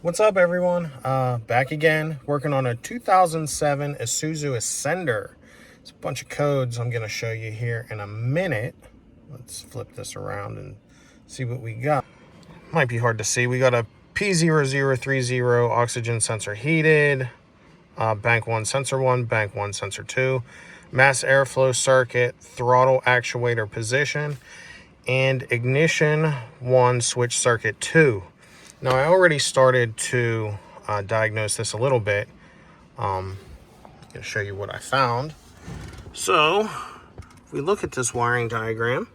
What's up, everyone? Back again, working on a 2007 Isuzu Ascender. It's a bunch of codes I'm going to show you here in a minute. Let's flip this around and see what we got. Might be hard to see. We got a P0030 oxygen sensor heated, bank 1 sensor 1, bank 1 sensor 2, mass airflow circuit, throttle actuator position, and ignition 1 switch circuit 2. Now, I already started to diagnose this a little bit. I'm going to show you what I found. So, if we look at this wiring diagram,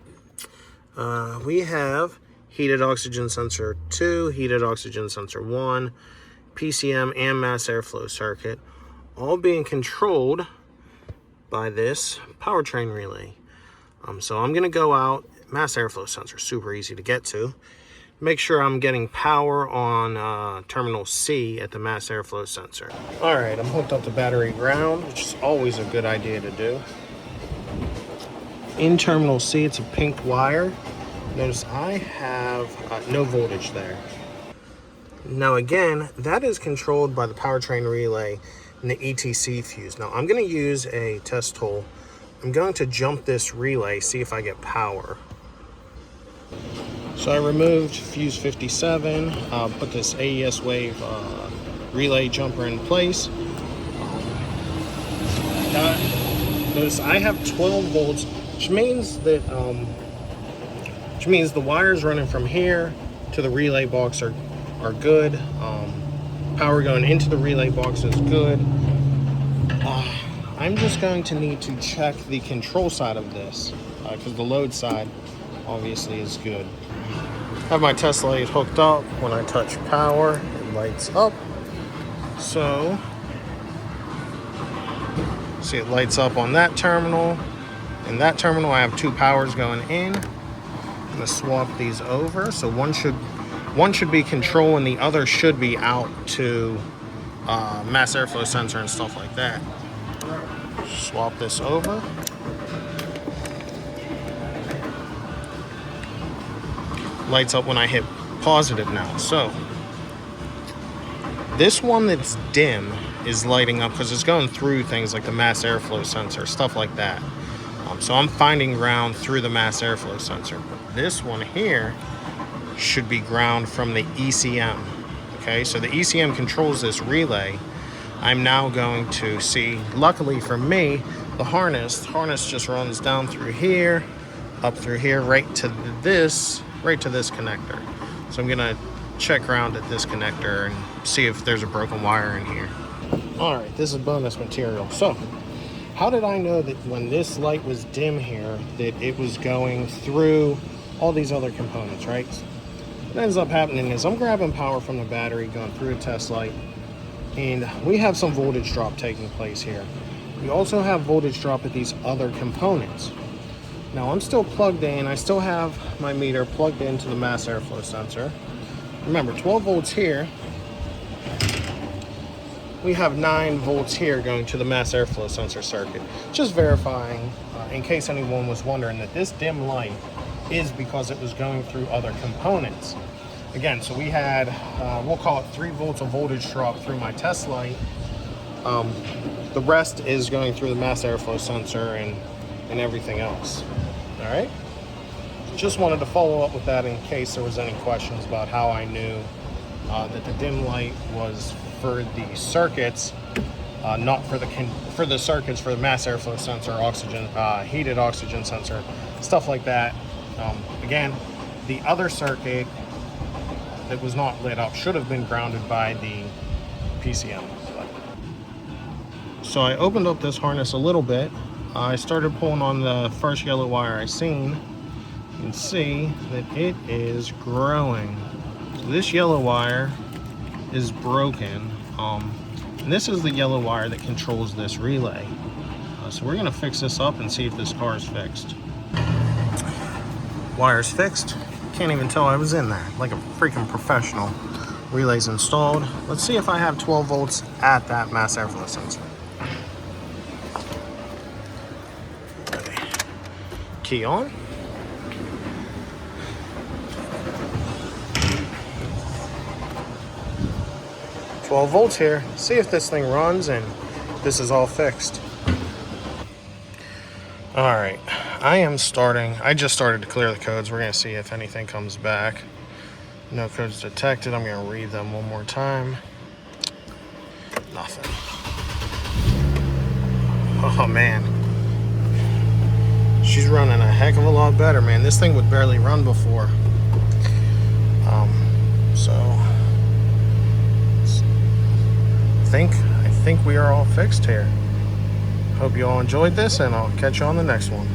we have heated oxygen sensor 2, heated oxygen sensor 1, PCM, and mass airflow circuit, all being controlled by this powertrain relay. So I'm going to go out, mass airflow sensor, super easy to get to. Make sure I'm getting power on terminal C at the mass airflow sensor. All right, I'm hooked up to battery ground, which is always a good idea to do. In terminal C, it's a pink wire. Notice I have no voltage there. Now again, that is controlled by the powertrain relay and the ETC fuse. Now I'm going to use a test tool. I'm going to jump this relay, see if I get power. So I removed fuse 57, put this AES wave relay jumper in place. Notice I have 12 volts, which means that the wires running from here to the relay box are good. Power going into the relay box is good. I'm just going to need to check the control side of this because the load side obviously is good. Have my test light hooked up. When I touch power, it lights up. So, see, it lights up on that terminal. In that terminal, I have two powers going in. I'm gonna swap these over. So one should be control and the other should be out to mass airflow sensor and stuff like that. Swap this over. Lights up when I hit positive now. So this one that's dim is lighting up because it's going through things like the mass airflow sensor, stuff like that. So I'm finding ground through the mass airflow sensor. But this one here should be ground from the ECM. Okay, so the ECM controls this relay. I'm now going to see, luckily for me, the harness just runs down through here, up through here, right to this connector. So I'm gonna check around at this connector and see if there's a broken wire in here. All right, this is bonus material. So how did I know that when this light was dim here that it was going through all these other components, right? What ends up happening is I'm grabbing power from the battery, going through a test light, and we have some voltage drop taking place here. We also have voltage drop at these other components. Now I'm still plugged in. I still have my meter plugged into the mass airflow sensor. Remember, 12 volts here. We have 9 volts here going to the mass airflow sensor circuit. Just verifying, in case anyone was wondering, that this dim light is because it was going through other components. Again, so we had, we'll call it 3 volts of voltage drop through my test light. The rest is going through the mass airflow sensor and everything else. All right, just wanted to follow up with that in case there was any questions about how I knew that the dim light was for the circuits, not for the circuits for the mass airflow sensor, oxygen, heated oxygen sensor, stuff like that. Again, the other circuit that was not lit up should have been grounded by the PCM. So I opened up this harness a little bit. I started pulling on the first yellow wire I seen. You can see that it is growing. So this yellow wire is broken. And this is the yellow wire that controls this relay. So we're gonna fix this up and see if this car is fixed. Wire's fixed. Can't even tell I was in there, like a freaking professional. Relay's installed. Let's see if I have 12 volts at that mass airflow sensor. Key on. 12 volts here. See if this thing runs and this is all fixed. All right, I just started to clear the codes. We're gonna see if anything comes back. No codes detected. I'm gonna read them one more time. Nothing. Oh man. She's running a heck of a lot better, man. This thing would barely run before. So I think we are all fixed here. Hope you all enjoyed this, and I'll catch you on the next one.